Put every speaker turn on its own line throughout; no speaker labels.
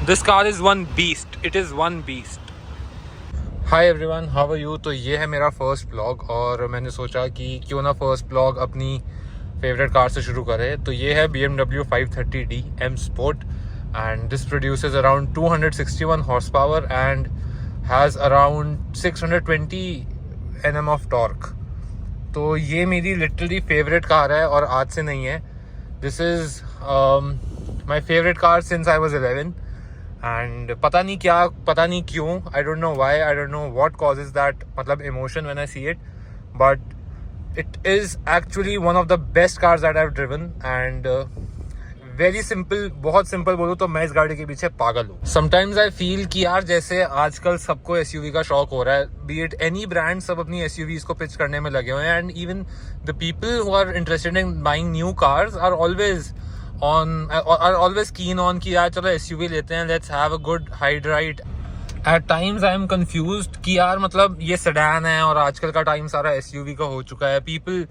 This car is one beast. It is one beast. Hi everyone, how are you? तो ये है मेरा first blog और मैंने सोचा कि क्यों ना फर्स्ट ब्लॉग अपनी फेवरेट कार से शुरू करें. तो ये है BMW 530D M Sport and this produces around 261 horsepower and has around 620 Nm of torque. तो ये मेरी लिटरली फेवरेट कार है और आज से नहीं है. This is my favorite car since I was 11. And पता नहीं क्यों, I don't know why, I don't know what causes that मतलब emotion when I see it, but it is actually one of the best cars that I have driven. And very simple, बहुत simple बोलूँ तो मैं इस गाड़ी के पीछे पागल हूँ. समटाइम्स आई फील कि यार जैसे आजकल सबको एसयूवी का शौक हो रहा है, बी इट एनी ब्रांड, सब अपनी एसयूवीज को पिच करने में लगे हुए हैं. And even the people who are interested in buying new cars are always keen on कि यार चलो SUV लेते हैं, let's have a good hide ride. At times I am confused कि यार मतलब ये sedan है और आजकल का टाइम सारा SUV का हो चुका है. People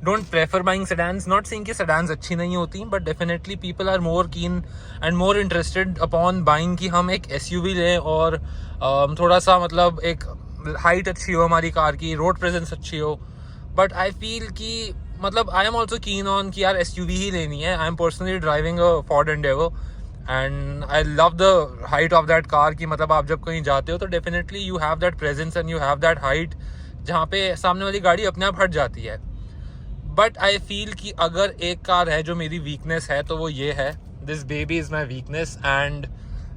don't prefer buying sedans, not saying कि sedans अच्छी नहीं होती, but definitely people are more keen and more interested upon buying कि हम एक SUV लें और थोड़ा सा मतलब एक हाइट अच्छी हो हमारी कार की, रोड प्रेजेंस अच्छी हो. बट आई फील कि मतलब I am also keen on कि यार SUV ही लेनी है. I am personally driving a Ford Endeavour and I love the height of that car की मतलब आप जब कहीं जाते हो तो definitely you have that presence and you have that height जहाँ पे सामने वाली गाड़ी अपने आप हट जाती है. बट आई फील कि अगर एक कार है जो मेरी वीकनेस है तो वो ये है. This baby is my weakness and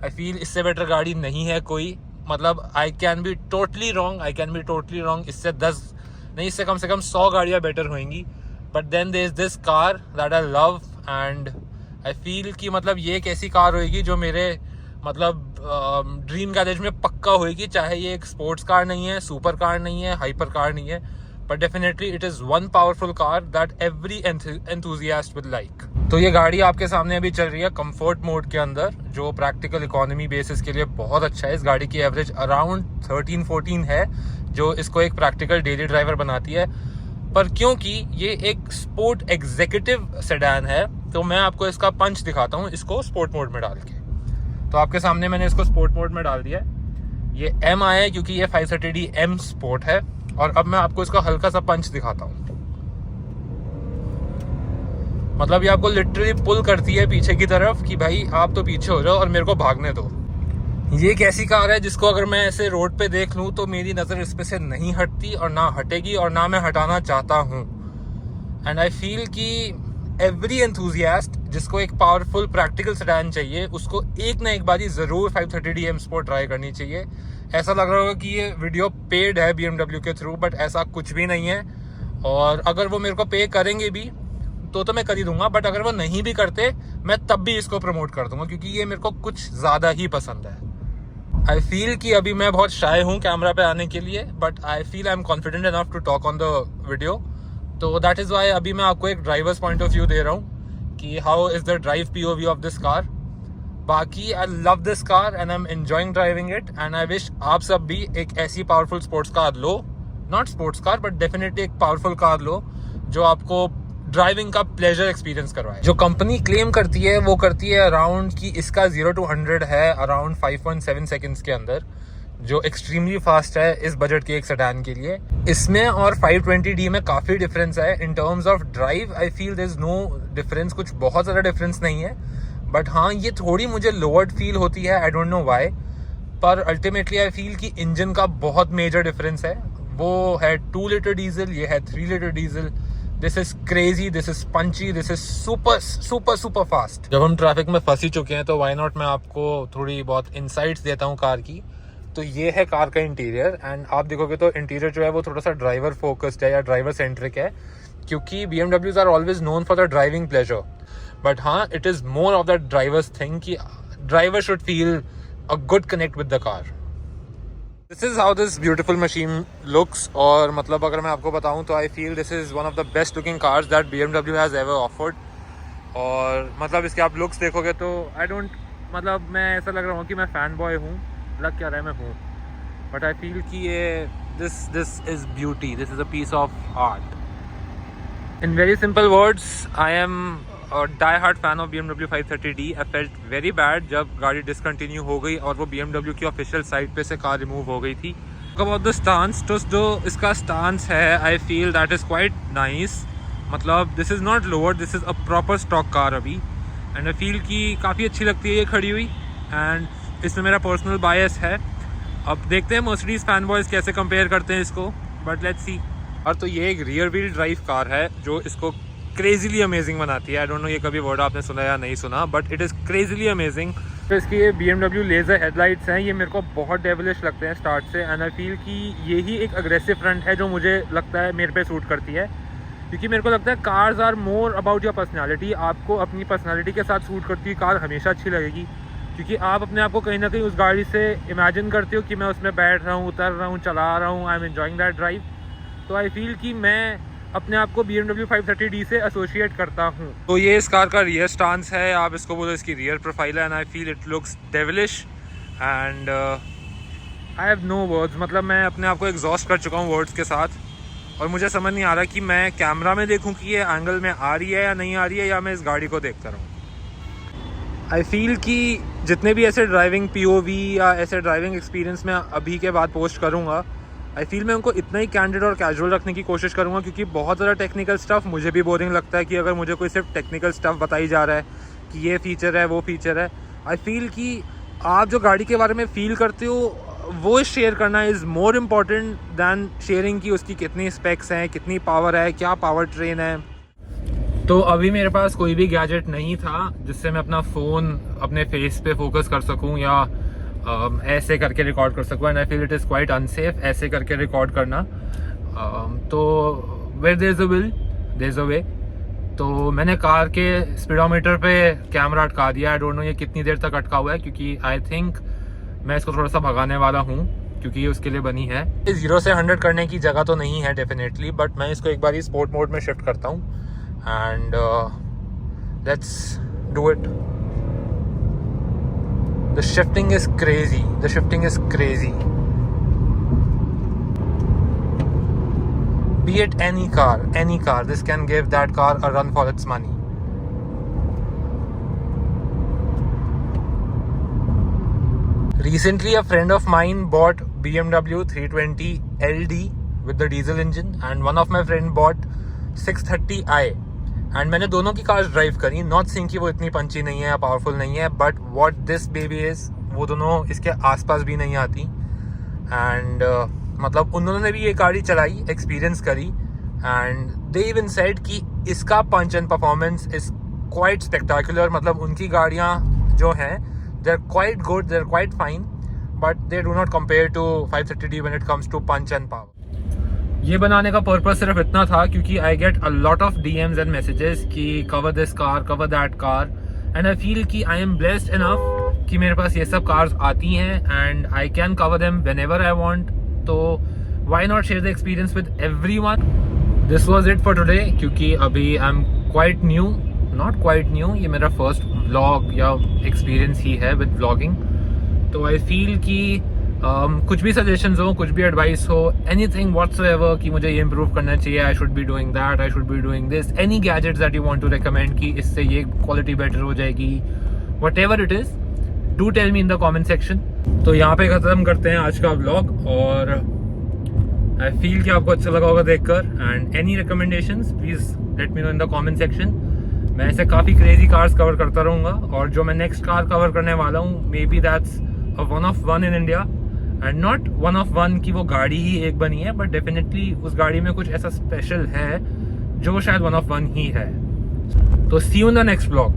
I feel इससे बेटर गाड़ी नहीं है कोई. मतलब I can be totally wrong, इससे 10 नहीं, इससे कम से कम 100 गाड़ियाँ बेटर होंगी. But then there is this car that I love and I feel कि मतलब ये एक ऐसी कार होएगी जो मेरे मतलब ड्रीम गैरेज में पक्का होएगी. चाहे ये एक स्पोर्ट्स कार नहीं है, सुपर कार नहीं है, हाइपर कार नहीं है, but definitely it is one powerful car that every enthusiast will like. तो ये गाड़ी आपके सामने अभी चल रही है कंफर्ट मोड के अंदर, जो प्रैक्टिकल इकोनॉमी बेसिस के लिए बहुत अच्छा है. इस गाड़ी की एवरेज अराउंड 13-14 है, जो इसको एक प्रैक्टिकल डेली ड्राइवर बनाती है. पर क्योंकि ये एक स्पोर्ट एग्जीक्यूटिव सेडान है तो मैं आपको इसका पंच दिखाता हूँ इसको स्पोर्ट मोड में डाल के. तो आपके सामने मैंने इसको स्पोर्ट मोड में डाल दिया है. ये M आया है क्योंकि ये 530D M स्पोर्ट है. और अब मैं आपको इसका हल्का सा पंच दिखाता हूँ. मतलब ये आपको लिटरली पुल करती है पीछे की तरफ कि भाई आप तो पीछे हो जाओ और मेरे को भागने दो. ये एक ऐसी कार है जिसको अगर मैं ऐसे रोड पे देख लूँ तो मेरी नज़र इस पे से नहीं हटती और ना हटेगी और ना मैं हटाना चाहता हूँ. एंड आई फील कि एवरी एंथुजियास्ट जिसको एक पावरफुल प्रैक्टिकल सेडान चाहिए उसको एक ना एक बारी ज़रूर 530D M Sport ट्राई करनी चाहिए. ऐसा लग रहा होगा कि ये वीडियो पेड है BMW के थ्रू, बट ऐसा कुछ भी नहीं है. और अगर वो मेरे को पे करेंगे भी तो मैं कर ही दूंगा, बट अगर वो नहीं भी करते मैं तब भी इसको प्रमोट कर दूंगा क्योंकि ये मेरे को कुछ ज़्यादा ही पसंद है. आई फील कि अभी मैं बहुत शाय हूँ कैमरा पे आने के लिए, but I feel I am confident enough to talk on the video. तो दैट इज़ वाई अभी मैं आपको एक ड्राइवर्स पॉइंट ऑफ व्यू दे रहा हूँ कि how is the drive POV of this car. बाकी I love this car and I am enjoying driving it and I wish आप सब भी एक ऐसी पावरफुल स्पोर्ट्स कार लो. Not sports car but definitely एक पावरफुल कार लो जो आपको ड्राइविंग का प्लेजर एक्सपीरियंस करवाए. जो कंपनी क्लेम करती है वो करती है अराउंड कि इसका 0 to 100 है अराउंड 5.7 सेकेंड्स के अंदर, जो एक्सट्रीमली फास्ट है इस बजट के एक सेडान के लिए. इसमें और 520D में काफ़ी डिफरेंस है in terms of drive. I feel there is no difference, कुछ बहुत ज़्यादा डिफरेंस नहीं है. बट हाँ, ये थोड़ी मुझे लोअर्ड फील होती है, आई डोंट नो वाई. पर अल्टीमेटली आई फील कि इंजन का बहुत मेजर डिफरेंस है. वो है 2 लीटर डीजल, ये है 3 litre diesel. This is crazy, this is punchy, this is super fast. जब हम ट्रैफिक में फंस ही चुके हैं तो वाई नॉट मैं आपको थोड़ी बहुत इंसाइट्स देता हूँ कार की. तो ये है कार का इंटीरियर एंड आप देखोगे तो इंटीरियर जो है वो थोड़ा सा ड्राइवर फोकस्ड है या ड्राइवर सेंट्रिक है क्योंकि BMWs are always known for the driving pleasure. But हाँ, it is more of that driver's thing कि driver should feel a good connect with the car. This is how this beautiful machine looks. और मतलब अगर मैं आपको बताऊं तो I feel this is one of the best looking cars that BMW has ever offered. और मतलब इसके आप लुक्स देखोगे तो आई डोंट मतलब मैं ऐसा लग रहा हूँ कि मैं फ़ैन बॉय हूँ, लग क्या रहा है मैं हूँ, बट आई फील कि ये this is beauty, this is a piece of art. In very simple words, I am die hard fan of BMW 530D। I felt very bad जब गाड़ी डिसकंटिन्यू हो गई और वो BMW की ऑफिशियल साइट पे से कार रिमूव हो गई थी। अबाउट द स्टांस, तो जो इसका स्टांस है I feel that is quite nice. मतलब this is not lower, this is a proper stock car अभी। एंड आई फील कि काफ़ी अच्छी लगती है ये खड़ी हुई। एंड इसमें मेरा पर्सनल बायस है। अब देखते हैं मर्सिडीज़ फैन बॉयज़ कैसे कंपेयर करते हैं इसको, बट लेट्स सी। और तो ये एक रियर व्हील ड्राइव कार है जो इसको क्रेजीली अमेजिंग बनाती है। आई डोंट नो ये कभी वर्ड आपने सुना या नहीं सुना, but it is crazily amazing. तो इसकी ये BMW लेज़र हेडलाइट्स हैं, ये मेरे को बहुत डेविलिश लगते हैं स्टार्ट से। एंड आई फील कि यही एक अग्रेसिव फ्रंट है जो मुझे लगता है मेरे पे सूट करती है, क्योंकि मेरे को लगता है cars are more about your personality. आपको अपनी पर्सनैलिटी के साथ सूट करती हुई कार हमेशा अच्छी लगेगी, क्योंकि आप अपने आप को कहीं ना कहीं उस गाड़ी से इमेजिन करते हो कि मैं उसमें बैठ रहा हूँ, उतर रहा हूँ, चला रहा हूँ, I am enjoying that drive. तो आई फील कि मैं अपने आप को BMW 530D से एसोसिएट करता हूँ। तो ये इस कार का रियर स्टांस है, आप इसको बोलो इसकी रियर प्रोफाइल है। And I feel it looks devilish and I have no words. मतलब मैं अपने आप को एग्जॉस्ट कर चुका हूँ वर्ड्स के साथ, और मुझे समझ नहीं आ रहा कि मैं कैमरा में देखूँ कि ये एंगल में आ रही है या नहीं आ रही है, या मैं इस गाड़ी को देखता रहूँ। आई फील कि जितने भी ऐसे ड्राइविंग POV या ऐसे ड्राइविंग एक्सपीरियंस मैं अभी के बाद पोस्ट करूँगा, आई फील मैं उनको इतना ही कैंडिड और कैजुअल रखने की कोशिश करूँगा, क्योंकि बहुत ज़्यादा टेक्निकल स्टफ़ मुझे भी बोरिंग लगता है। कि अगर मुझे कोई सिर्फ टेक्निकल स्टफ़ बताई जा रहा है कि ये फ़ीचर है, वो फीचर है, आई फील कि आप जो गाड़ी के बारे में फ़ील करते हो वो शेयर करना is more important than sharing कि उसकी कितनी स्पेक्स हैं, कितनी पावर है, क्या पावर ट्रेन है। तो अभी मेरे पास कोई भी गैजेट नहीं था जिससे मैं अपना फ़ोन अपने फेस पे फोकस कर सकूं या ऐसे करके रिकॉर्ड कर सकूं। And I feel it is quite unsafe ऐसे करके रिकॉर्ड करना। तो where there is a will there is a way. तो मैंने कार के स्पीडोमीटर पे कैमरा अटका दिया। आई डोंट नो ये कितनी देर तक अटका हुआ है, क्योंकि आई थिंक मैं इसको थोड़ा सा भगाने वाला हूँ, क्योंकि ये उसके लिए बनी है। 0 से 100 करने की जगह तो नहीं है डेफिनेटली, बट मैं इसको एक बार ही स्पोर्ट मोड में शिफ्ट करता हूँ and let's do it. The shifting is crazy. The shifting is crazy. Be it any car, this can give that car a run for its money. Recently, a friend of mine bought BMW 320 LD with the diesel engine, and one of my friend bought 630i. And मैंने दोनों की cars drive करी, not saying कि वो इतनी पंची नहीं है या पावरफुल नहीं है, but what this baby is, वो दोनों इसके आसपास भी नहीं आती। एंड मतलब उन्होंने भी ये गाड़ी चलाई, एक्सपीरियंस करी, एंड दे इवन सेड कि इसका punch and performance is quite spectacular. मतलब उनकी गाड़ियाँ जो हैं they are quite good, they are quite fine, but they do not compare to 530D when it comes to punch and power. ये बनाने का पर्पस सिर्फ इतना था क्योंकि I get a lot of DMs and messages कि cover this car, cover that car, and I feel कि I am blessed enough कि मेरे पास ये सब कार्स आती हैं and I can cover them whenever I want. तो why not share the experience with everyone. This was it for today, क्योंकि अभी I am quite new, not quite new, ये मेरा फर्स्ट व्लॉग या एक्सपीरियंस ही है विद व्लॉगिंग। तो I feel कि कुछ भी सजेशंस हो, कुछ भी एडवाइस हो, एनीथिंग व्हाटसोएवर कि मुझे ये इंप्रूव करना चाहिए, I should be doing that, I should be doing this, any gadgets that you want to recommend कि इससे ये क्वालिटी बेटर हो जाएगी, whatever it is, do tell me in the comment section. तो यहाँ पे खत्म करते हैं आज का व्लॉग, और आई फील कि आपको अच्छा लगा होगा देखकर, and any recommendations please let me know in the comment section. मैं ऐसे काफ़ी क्रेजी कार्स कवर करता रहूँगा, और जो मैं नेक्स्ट कार कवर करने वाला हूँ may be that's a one of one in India, and not one of one की वो गाड़ी ही एक बनी है, बट डेफिनेटली उस गाड़ी में कुछ ऐसा स्पेशल है जो शायद वन ऑफ वन ही है। तो see you in the next vlog.